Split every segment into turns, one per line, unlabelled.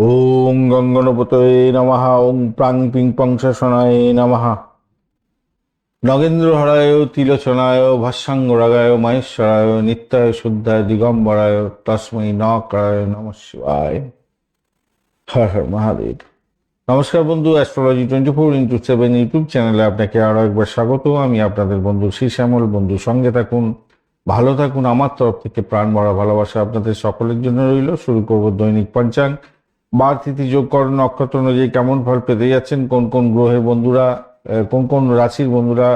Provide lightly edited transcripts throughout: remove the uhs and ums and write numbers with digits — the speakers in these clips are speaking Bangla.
ওং গঙ্গনপতয়ে নমঃ। ওং প্রাং পিং পং শনায় নমঃ। নগেন্দ্রহরায় তিলোচনায় ভাস্যাঙ্গরাগায় মহেশ্বরায় নিত্যায় শুদ্ধায় দিগম্বরায় তস্मै নকারায় নমঃ শিবায়। হর হর মহাদেব। নমস্কার বন্ধু, অ্যাস্ট্রোলজি 24x7 ইউটিউব চ্যানেলে আপনাকে আরো একবার স্বাগত। আমি আপনাদের বন্ধু শ্রী শ্যামল। বন্ধু সঙ্গে থাকুন, ভালো থাকুন। আমার তরফ থেকে প্রাণ ভরা ভালোবাসা আপনাদের সকলের জন্য রইল। শুরু করব দৈনিক পঞ্চাঙ্গ। বার তিথি যোগ করণ নক্ষত্র অনুযায়ী কেমন ফল পেতে যাচ্ছেন, কোন কোন গ্রহের বন্ধুরা, কোন কোন রাশির বন্ধুরা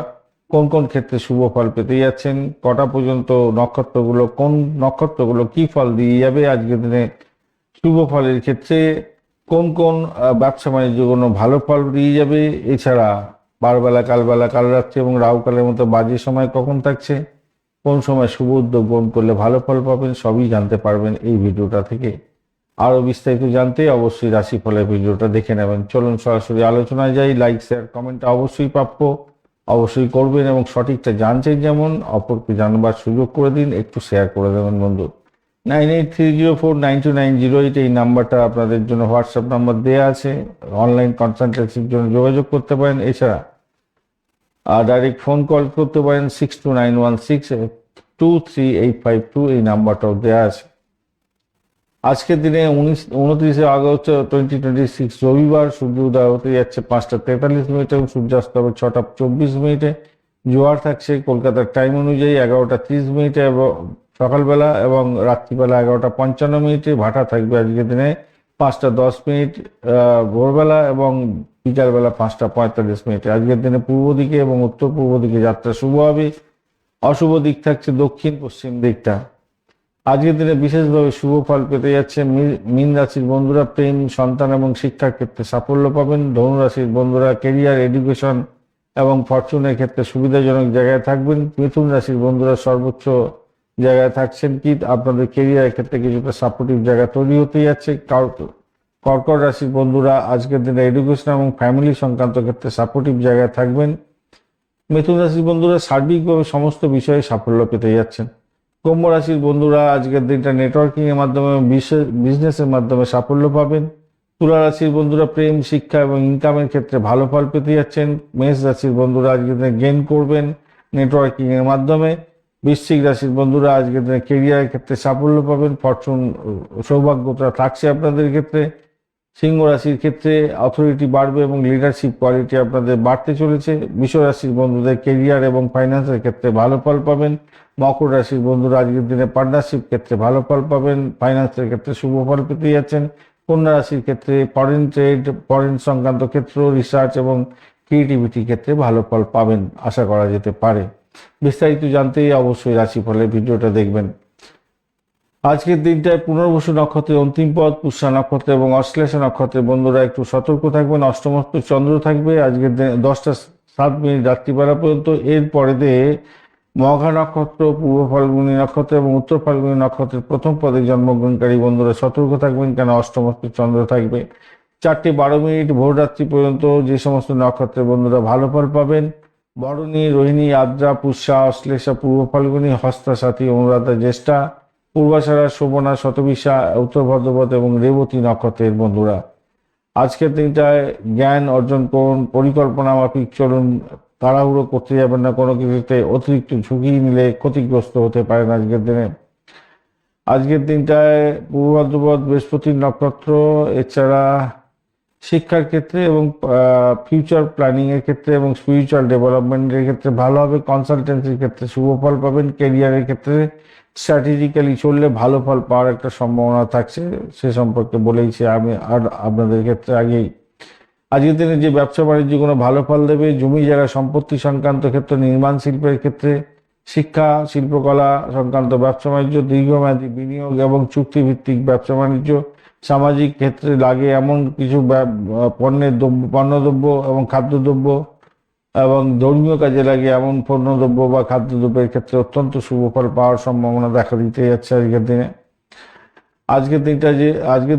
কোন কোন ক্ষেত্রে শুভ ফল পেতে যাচ্ছেন, কটা পর্যন্ত নক্ষত্রগুলো, কোন নক্ষত্রগুলো কি ফল দিয়ে যাবে আজকের দিনে শুভ ফলের ক্ষেত্রে, কোন কোন ব্যবসা বাণিজ্যের জন্য ভালো ফল দিয়ে যাবে, এছাড়া বারবেলা, কালবেলা, কাল রাত্রি এবং রাহুকালের মতো বাজে সময় কখন থাকছে, কোন সময় শুভ উদ্যোগ গ্রহণ করলে ভালো ফল পাবেন, সবই জানতে পারবেন এই ভিডিওটা থেকে। আরো বিস্তারিত জানতে অবশ্যই রাশিফলের ভিডিওটা দেখে নেবেন। চলুন সরাসরি আলোচনায় যাই। লাইক, শেয়ার, কমেন্ট অবশ্যই প্রাপ্য, অবশ্যই করবেন এবং সঠিকটা জানছেন যেমন অপরকে জানবার সুযোগ করে দিন, একটু শেয়ার করে দেবেন বন্ধু। 9830492908 এই নাম্বারটা আপনাদের জন্য হোয়াটসঅ্যাপ নাম্বার দেওয়া আছে। অনলাইন কনসালটেন্সির জন্য যোগাযোগ করতে পারেন। এছাড়া ডাইরেক্ট ফোন কল করতে পারেন 6291623852, এই নাম্বারটাও দেওয়া আছে। আজকের দিনে 29 আগস্ট 2026 রবিবার, সূর্য উদয় হতে যাচ্ছে 5টা 43 এবং সূর্যাস্ত হবে 6টা 24। জোয়ার থাকছে কলকাতার টাইম অনুযায়ী 11টা 30 এবং সকালবেলা, এবং রাত্রিবেলা 11টা 55। ভাটা থাকবে আজকের দিনে 5টা 10 ভোরবেলা এবং বিকালবেলা 5টা 45। আজকের দিনে পূর্ব দিকে এবং উত্তর পূর্ব দিকে যাত্রা শুভ হবে। অশুভ দিক থাকছে দক্ষিণ পশ্চিম দিকটা। আজকের দিনে বিশেষভাবে শুভ ফল পেতে যাচ্ছে মীন রাশির বন্ধুরা। প্রেম, সন্তান এবং শিক্ষার ক্ষেত্রে সাফল্য পাবেন। ধনু রাশির বন্ধুরা কেরিয়ার, এডুকেশন এবং ফরচুনের ক্ষেত্রে সুবিধাজনক জায়গায় থাকবেন। মিথুন রাশির বন্ধুরা সর্বোচ্চ জায়গায় থাকছেন কি আপনাদের কেরিয়ারের ক্ষেত্রে কিছুটা সাপোর্টিভ জায়গা তৈরি হতে যাচ্ছে। কর্কট রাশির বন্ধুরা আজকের দিনে এডুকেশন এবং ফ্যামিলি সংক্রান্ত ক্ষেত্রে সাপোর্টিভ জায়গায় থাকবেন। মিথুন রাশির বন্ধুরা সার্বিকভাবে সমস্ত বিষয়ে সাফল্য পেতে যাচ্ছেন। কুম্ভ রাশির বন্ধুরা আজকের দিনটা নেটওয়ার্কিং এর মাধ্যমে, বিজনেসের মাধ্যমে সাফল্য পাবেন। তুলা রাশির বন্ধুরা প্রেম, শিক্ষা এবং ইনকামের ক্ষেত্রে ভালো ফল পেতে যাচ্ছেন। মেষ রাশির বন্ধুরা আজকের দিনে গেইন করবেন নেটওয়ার্কিং এর মাধ্যমে। বৃশ্চিক রাশির বন্ধুরা আজকের দিনে কেরিয়ারের ক্ষেত্রে সাফল্য পাবেন। ফরচুন, সৌভাগ্যতা থাকছে আপনাদের ক্ষেত্রে। সিংহ রাশির ক্ষেত্রে অথরিটি বাড়বে এবং লিডারশিপ কোয়ালিটি আপনাদের বাড়তে চলেছে। বৃষ রাশির বন্ধুদের কেরিয়ার এবং ফাইন্যান্সের ক্ষেত্রে ভালো ফল পাবেন। মকর রাশির বন্ধুরা আজকের দিনে পার্টনারশিপ ক্ষেত্রে ভালো ফল পাবেন। ফাইন্যান্সের ক্ষেত্রে শুভ ফল পেতে যাচ্ছেন। কন্যা রাশির ক্ষেত্রে ফরেন ট্রেড, ফরেন সংক্রান্ত ক্ষেত্র, রিসার্চ এবং ক্রিয়েটিভিটির ক্ষেত্রে ভালো ফল পাবেন আশা করা যেতে পারে। বিস্তারিত জানতে অবশ্যই রাশিফলের ভিডিওটা দেখবেন। আজকের দিনটায় পুনর্বসু নক্ষত্রের অন্তিম পদ, পুষ্যা নক্ষত্র এবং অশ্লেষা নক্ষত্রের বন্ধুরা একটু সতর্ক থাকবেন। অষ্টমস্ত চন্দ্র থাকবে আজকের দিনে 10টা 7 রাত্রিবেলা পর্যন্ত। এরপরে দিয়ে মঘা নক্ষত্র, পূর্ব ফাল্গুনী নক্ষত্র এবং উত্তর ফাল্গুনী নক্ষত্রের প্রথম পদে জন্মগ্রহণকারী বন্ধুরা সতর্ক থাকবেন, কেন অষ্টমস্ত চন্দ্র থাকবে। 4টা 12 ভোর রাত্রি পর্যন্ত যে সমস্ত নক্ষত্রের বন্ধুরা ভালো ফল পাবেন: বরণী, রোহিণী, আদ্রা, পুষ্যা, অশ্লেষা, পূর্ব ফাল্গুনী, হস্তা, সাথী, অনুরাধা, জ্যেষ্ঠা, পূর্বাষাঢ়া, শোভনা, শতবিশা, উত্তর ভাদ্রপদ এবং রেবতী নক্ষত্রের বন্ধুরা আজকের দিনটায় জ্ঞান অর্জন করুন, পরিকল্পনা মাফিক চলুন, তাড়াহুড়ো করতে যাবেন না। কোনো কিছুতে অতিরিক্ত ঝুঁকি নিলে ক্ষতিগ্রস্ত হতে পারেন আজকের দিনে। আজকের দিনটায় পূর্ব ভাদ্রপদ, বৃহস্পতির নক্ষত্র। এছাড়া শিক্ষার ক্ষেত্রে এবং ফিউচার প্ল্যানিং এর ক্ষেত্রে এবং স্পিরিচুয়াল ডেভেলপমেন্টের ক্ষেত্রে ভালো হবে। কনসালটেন্সির ক্ষেত্রে শুভ ফল পাবেন। ক্যারিয়ারের ক্ষেত্রে স্ট্র্যাটেজিক্যালি চললে ভালো ফল পাওয়ার একটা সম্ভাবনা থাকছে, সে সম্পর্কে বলেইছি আমি আর আপনাদের ক্ষেত্রে আগেই। আজকের দিনে যে ব্যবসা বাণিজ্য কোনো ভালো ফল দেবে। জমি জায়গা সম্পত্তি সংক্রান্ত ক্ষেত্রে, নির্মাণ শিল্পের ক্ষেত্রে, শিক্ষা, শিল্পকলা সংক্রান্ত ব্যবসা বাণিজ্য, দীর্ঘমেয়াদী বিনিয়োগ এবং চুক্তিভিত্তিক ব্যবসা বাণিজ্য, সামাজিক ক্ষেত্রে লাগে এমন কিছু পণ্যদ্রব্য এবং খাদ্যদ্রব্য এবং ধর্মীয় কাজে লাগে এমন পণ্যদ্রব্য বা খাদ্যদ্রব্যের ক্ষেত্রে অত্যন্ত শুভ ফল পাওয়ার সম্ভাবনা দেখা দিতে যাচ্ছে আজকের দিনে। আজকের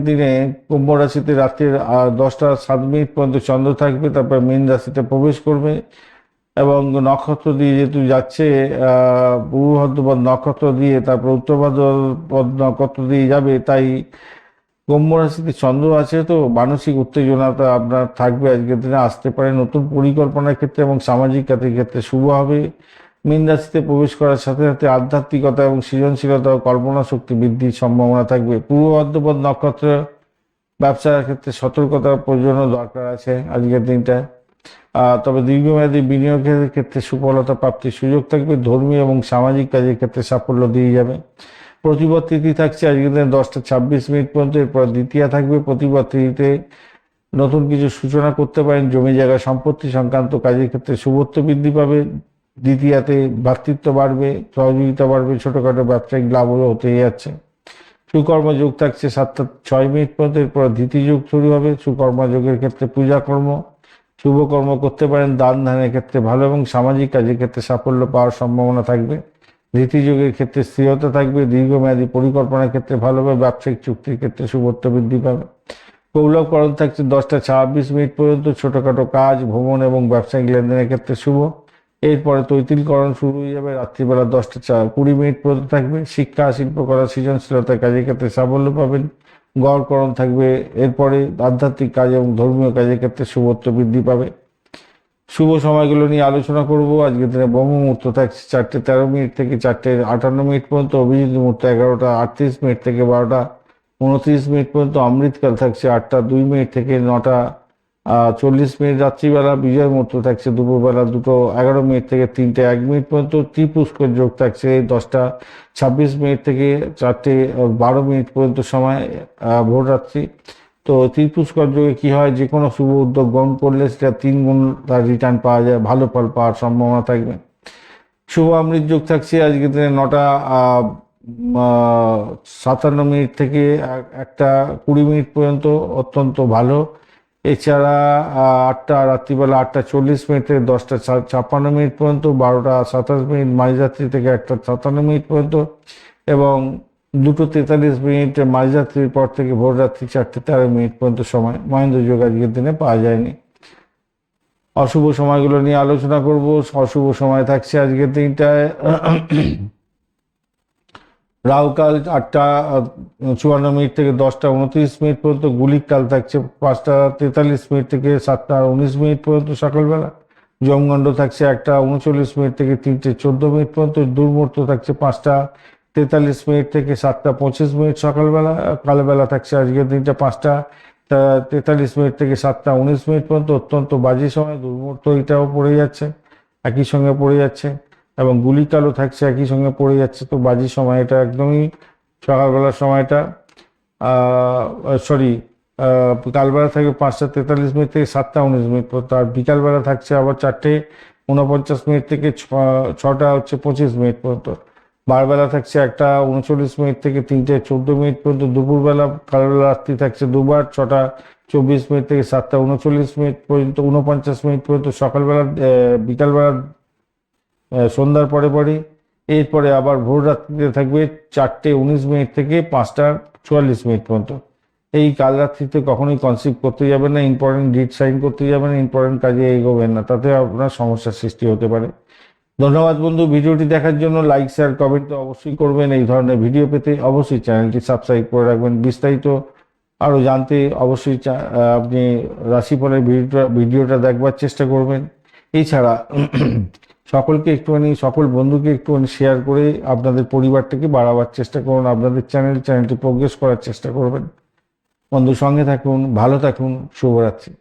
দিনে কুম্ভ রাশিতে রাত্রির 10টা 7 পর্যন্ত চন্দ্র থাকবে, তারপর মীন রাশিতে প্রবেশ করবে এবং নক্ষত্র দিয়ে যেহেতু যাচ্ছে পূর্ব ভাদ্রপদ নক্ষত্র দিয়ে, তারপর উত্তর ভাদ্রপদ নক্ষত্র দিয়ে যাবে, তাই কুম্ভ রাশিতে চন্দ্র আছে, তো মানসিক উত্তেজনাটা আপনার থাকবে আজকের দিনে, আসতে পারে নতুন পরিকল্পনার ক্ষেত্রে এবং সামাজিক কাজের ক্ষেত্রে শুভ হবে। মীন রাশিতে প্রবেশ করার সাথে সাথে আধ্যাত্মিকতা এবং সৃজনশীলতা ও কল্পনা শক্তি বৃদ্ধির সম্ভাবনা থাকবে। পূর্ব ভাদ্রপদ নক্ষত্র ব্যবসার ক্ষেত্রে সতর্কতার প্রয়োজন দরকার আছে আজকের দিনটা। তবে দীর্ঘমেয়াদী বিনিয়োগের ক্ষেত্রে সুফলতা প্রাপ্তির সুযোগ থাকবে। ধর্মীয় এবং সামাজিক কাজের ক্ষেত্রে সাফল্য দিয়ে যাবে। প্রতিপদ তিথি থাকছে আজকের দিনে 10টা 26 মিনিট পর্যন্ত, এরপর দ্বিতীয়া থাকবে। প্রতিপদ তিথিতে নতুন কিছু সূচনা করতে পারেন। জমি জায়গা সম্পত্তি সংক্রান্ত কাজের ক্ষেত্রে শুভত্ব বৃদ্ধি পাবে। দ্বিতীয়াতে ভ্রাতৃত্ব বাড়বে, সহযোগিতা বাড়বে, ছোটখাটো ব্যবসায়িক লাভও হতে যাচ্ছে। সুকর্ম যোগ থাকছে 7টা 6 মিনিট পর্যন্ত, এরপর ধৃতি যোগ শুরু হবে। সুকর্ম যোগের ক্ষেত্রে পূজাকর্ম শুভকর্ম করতে পারেন। দান ধ্যানের ক্ষেত্রে ভালো এবং সামাজিক কাজের ক্ষেত্রে সাফল্য পাওয়ার সম্ভাবনা থাকবে। ধৃতিযোগের ক্ষেত্রে স্থিরতা থাকবে। দীর্ঘমেয়াদী পরিকল্পনার ক্ষেত্রে ভালো হবে। ব্যবসায়িক চুক্তির ক্ষেত্রে শুভত্ব বৃদ্ধি পাবে। কৌলভকরণ থাকছে 10টা 26 মিনিট পর্যন্ত, ছোটখাটো কাজ, ভ্রমণ এবং ব্যবসায়িক লেনদেনের ক্ষেত্রে শুভ। এরপরে তৈতিলকরণ শুরু হয়ে যাবে রাত্রিবেলা 10টা 20 মিনিট পর্যন্ত থাকবে। শিক্ষা, শিল্পকলা, সৃজনশীলতার কাজের ক্ষেত্রে সাফল্য পাবেন। গড়করণ থাকবে। এরপরে আধ্যাত্মিক কাজ এবং ধর্মীয় কাজের ক্ষেত্রে শুভত্ব বৃদ্ধি পাবে। শুভ সময়গুলো নিয়ে আলোচনা করব। আজকের দিনে ব্রহ্ম মুহূর্ত থাকছে 4টা 13 মিনিট থেকে 4টা 58 মিনিট পর্যন্ত। অভিজিৎ মুহূর্ত 11টা 38 মিনিট থেকে 12টা 29 মিনিট পর্যন্ত। অমৃতকাল থাকছে 8টা 2 মিনিট থেকে 9টা 40 মিনিট রাত্রিবেলা। বিজয় মুহূর্ত থাকছে দুপুরবেলা 2টা 11 মিনিট থেকে 3টা 1 মিনিট পর্যন্ত। ত্রিপুষ্কর যোগ থাকছে 10টা 26 মিনিট থেকে 4টে 12 মিনিট পর্যন্ত সময় ভোর রাত্রি। তো ত্রিপুষ্কর যোগে কি হয়, যে কোনো শুভ উদ্যোগ গ্রহণ করলে সেটা 3 গুণ তার রিটার্ন পাওয়া যায়, ভালো ফল পাওয়ার সম্ভাবনা থাকবে। শুভ অমৃত যোগ থাকছে আজকের দিনে 9টা 57 মিনিট থেকে 1টা 20 মিনিট পর্যন্ত, অত্যন্ত ভালো। এছাড়া রাত্রিবেলা 8টা 40 মিনিট থেকে 10টা 56 মিনিট পর্যন্ত। 12টা 27 মিনিট মাঝরাত্রি থেকে 1টা 57 মিনিট পর্যন্ত, এবং 2টো 43 মিনিট মাঝরাত্রির পর থেকে ভোর রাত্রি 4টে 13 মিনিট পর্যন্ত সময়। মহেন্দ্র যোগ আজকের দিনে পাওয়া যায়নি। অশুভ সময়গুলো নিয়ে আলোচনা করব। অশুভ সময় থাকছে আজকের দিনটায় রাহুকাল 8টা 54 মিনিট থেকে 10টা 29 মিনিট পর্যন্ত। গুলিক কাল থাকছে 5টা 43 মিনিট থেকে 7টা 19 মিনিট পর্যন্ত সকালবেলা। যমগণ্ড থাকছে 1টা 39 মিনিট থেকে 3টে 14 মিনিট পর্যন্ত। দুর্মুহূর্ত থাকছে 5টা 43 মিনিট থেকে 7টা 25 মিনিট সকালবেলা। কালবেলা থাকছে আজকের দিনটা 5টা 43 মিনিট থেকে 7টা 19 মিনিট পর্যন্ত। অত্যন্ত বাজে সময়। দুর্মুহূর্ত এটাও পড়ে যাচ্ছে, একই সঙ্গে পড়ে যাচ্ছে, এবং গুলিকালও থাকছে একই সঙ্গে পড়ে যাচ্ছে। তো বাজে সময় এটা একদমই। সকালবেলার সময়টা কালবেলা থাকবে 5টা 43 মিনিট থেকে 7টা 19 মিনিট পর্যন্ত। আর বিকালবেলা থাকছে আবার 4টে 49 মিনিট থেকে 6টা 25 মিনিট পর্যন্ত। বারবেলা থাকছে 1টা 39 মিনিট থেকে 3টে 14 মিনিট পর্যন্ত। দুপুরবেলা কালবেলা রাত্রি থাকছে দুবার, 6টা 24 মিনিট থেকে 7টা 39 মিনিট পর্যন্ত, 49 মিনিট পর্যন্ত সকালবেলা। বিকালবেলা সন্ধ্যার পরে পরে। এরপরে আবার ভোর রাত্রিতে থাকবে 4টে 19 মিনিট থেকে 5টা 44 মিনিট পর্যন্ত। এই কাল রাত্রিতে কখনোই কনসিভ করতে যাবেন না, ইম্পর্টেন্ট ডিট সাইন করতে যাবেন না, ইম্পর্টেন্ট কাজে এগোবেন না, তাতে আপনার সমস্যার সৃষ্টি হতে পারে। ধন্যবাদ বন্ধু, ভিডিওটি দেখার জন্য। লাইক, শেয়ার, কমেন্ট তো অবশ্যই করবেন। এই ধরনের ভিডিও পেতে অবশ্যই চ্যানেলটি সাবস্ক্রাইব করে রাখবেন। বিস্তারিত আরও জানতে অবশ্যই আপনি রাশিফলের ভিডিওটা দেখবার চেষ্টা করবেন। এছাড়া সকলকে একটুখানি, সকল বন্ধুকে একটুখানি শেয়ার করে আপনাদের পরিবারটাকে বাড়াবার চেষ্টা করুন। আপনাদের চ্যানেলটি প্রোগ্রেস করার চেষ্টা করবেন। বন্ধু, সঙ্গে থাকুন, ভালো থাকুন, শুভরাত্রি।